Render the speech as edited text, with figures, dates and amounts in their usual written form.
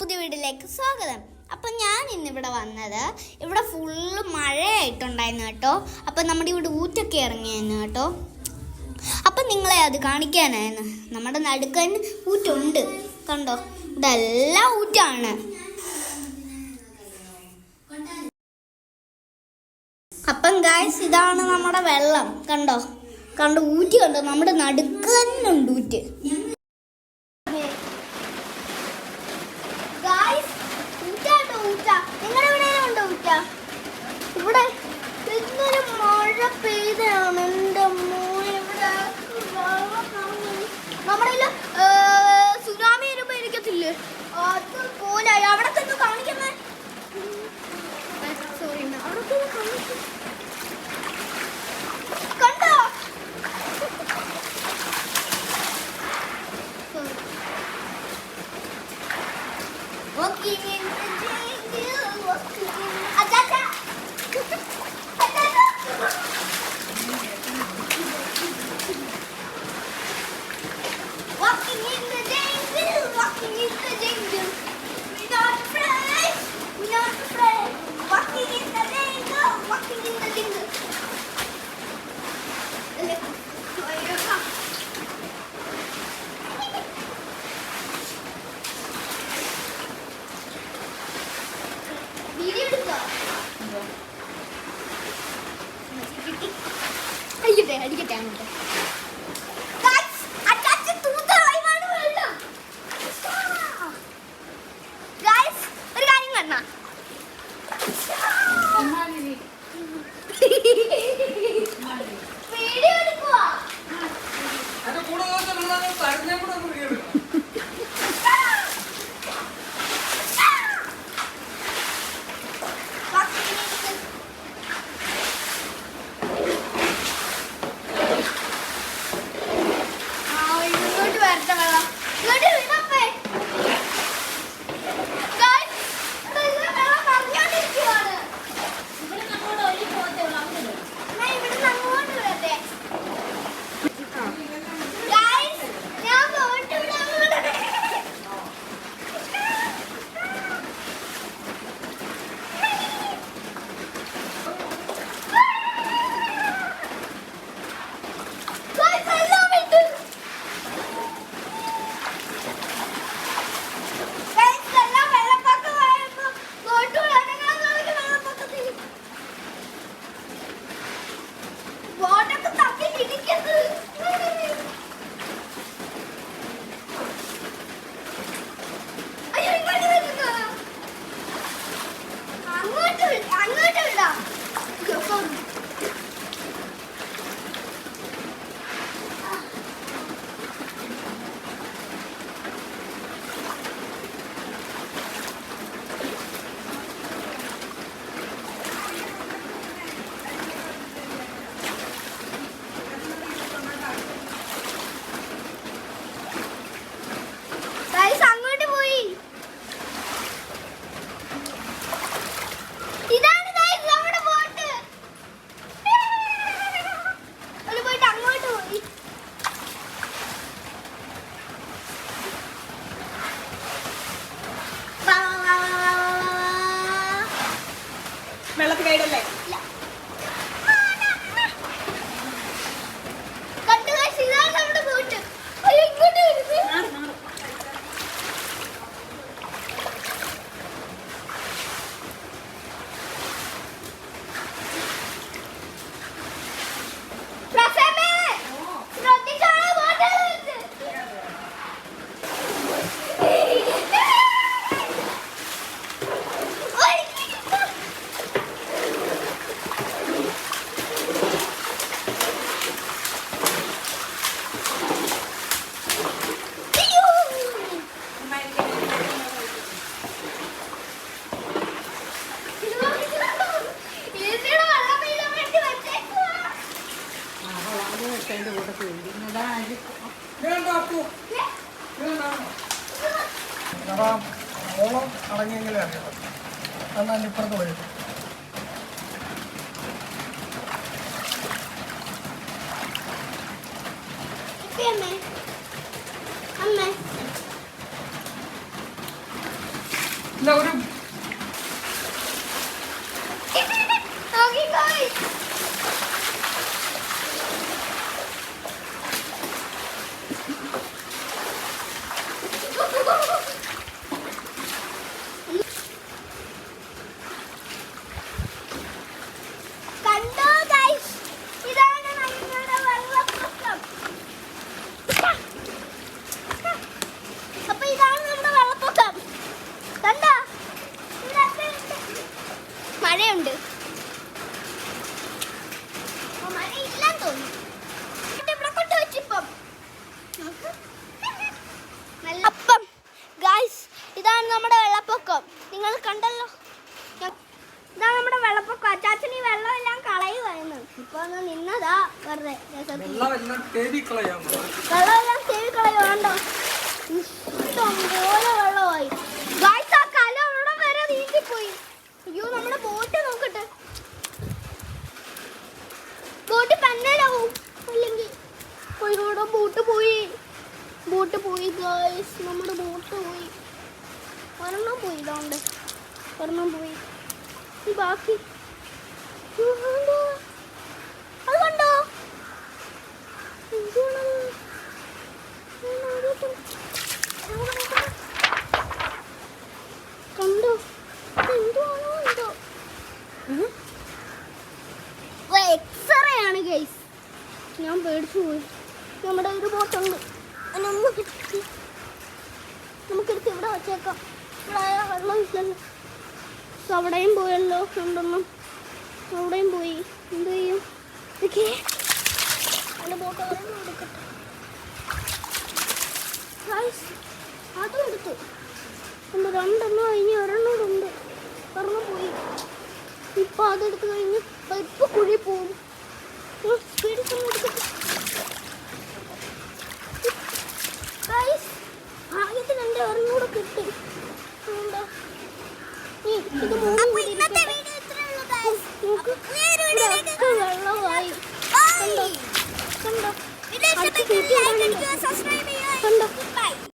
പുതിയ വീട്ടിലേക്ക് സ്വാഗതം. അപ്പം ഞാൻ ഇന്നിവിടെ വന്നത് ഇവിടെ ഫുള്ള് മഴയായിട്ടുണ്ടായിരുന്നു കേട്ടോ. അപ്പം നമ്മുടെ ഇവിടെ ഊറ്റൊക്കെ ഇറങ്ങിയായിരുന്നു കേട്ടോ. അപ്പം നിങ്ങളെ അത് കാണിക്കാനായിരുന്നു. നമ്മുടെ നടുക്കൻ ഊറ്റുണ്ട് കണ്ടോ, ഇതെല്ലാം ഊറ്റാണ്. അപ്പം ഗായ്സ് ഇതാണ് നമ്മുടെ വെള്ളം കണ്ടോ, കണ്ടോ ഊറ്റി കണ്ടോ, നമ്മുടെ നടുക്കന്നുണ്ട് ഊറ്റ്. ഇവിടെ ഇന്നൊരു മഴ പെയ്താണ് എൻ്റെ മോനെ. ഇവിടെ നമ്മുടെ സുനാമി വരുമ്പോ ഇരിക്കത്തില്ലേ അതുപോലെ അവിടെ തന്നെ കാണിക്കുന്നേ. സോറി, അവിടെ കണ്ടോ ഓക്കെ. അടിക്കട്ടെ അങ്ങോട്ട്. ഒരു കാര്യം കണ്ണാ, വീഡിയോ എടുക്കുവാ. വെള്ളത്തിൽ കൈയിടല്ലേ? ഓളം അടങ്ങിയെങ്കിലേ അറിയാം. എന്നാൽ ഇപ്പുറത്ത് പോയി അമ്മേ ഇല്ല ഒരു നോക്കി guys. കണ്ടോ guys? ഇതാണ് നമ്മുടെ വെള്ളപ്പൊക്കം. അപ്പൊ ഇതാണ് നമ്മുടെ വെള്ളപ്പൊക്കം. കണ്ടോ? ഇവിടെ മഴയുണ്ട്. മഴ ഇല്ലെന്ന് തോന്നുന്നു. ഇവിടെ കൊണ്ടുവച്ചിപ്പം അപ്പം ഗായ്സ്, ഇതാണ് നമ്മുടെ വെള്ളപ്പൊക്കം. നിങ്ങൾ കണ്ടല്ലോ, ഇതാണ് നമ്മുടെ വെള്ളപ്പൊക്കം. അച്ചാച്ചൻ ഈ വെള്ളം എല്ലാം കളയുമായിരുന്നു. ഇപ്പൊ ഒന്ന് നിന്നതാ വെറുതെ. വെള്ളമെല്ലാം തേടി കളയാം. വെള്ളമെല്ലാം തേടി കളയുണ്ടോ? ഇഷ്ടംപോലെ വെള്ളമായി ഗായ്സ്. ആ കല അവിടെ വരെ നീന്തിപ്പോയി. അയ്യോ, നമ്മുടെ ബോട്ട് നോക്കട്ടെ. ബോട്ട് പന്നലാവും അല്ലെങ്കിൽ ഇവിടെ ബോട്ട് പോയി. ബോട്ട് പോയി ഗായ്സ്, നമ്മുടെ ബോട്ട് പോയി. ഒരെണ്ണം പോയി. ഇതാണ്ട് ഒരെണ്ണം പോയി. ഈ ബാക്കി അത് കണ്ടോ? കണ്ടോ? എന്തുവാണോ എന്തോ. എക്സ്റേ ആണ് ഗൈസ്. ഞാൻ പേടിച്ചു പോയി. നമ്മുടെ ഒരു ബോട്ടുണ്ട്, നമുക്കെടുത്ത് ഇവിടെ വച്ചേക്കാം. ഇവിടെ വെള്ളം ഇല്ലല്ലോ. അവിടെയും പോയല്ലോ. രണ്ടെണ്ണം അവിടെയും പോയി. എന്ത് ചെയ്യും? ഓക്കെ, എൻ്റെ ബോട്ട് എടുക്കട്ടെ. അതും എടുത്തു. ഉണ്ട് രണ്ടെണ്ണം കഴിഞ്ഞ് ഒരെണ്ണം ഉണ്ട്. ഒരെണ്ണം പോയി. ഇപ്പം അതെടുത്ത് കഴിഞ്ഞ് ഇപ്പം കുഴി പോകും. ഭാഗ്യത്തിന് എൻ്റെ ഒരെണ്ണം കൂടെ കിട്ടി. ഇത് വെള്ളമായി. കണ്ടോ?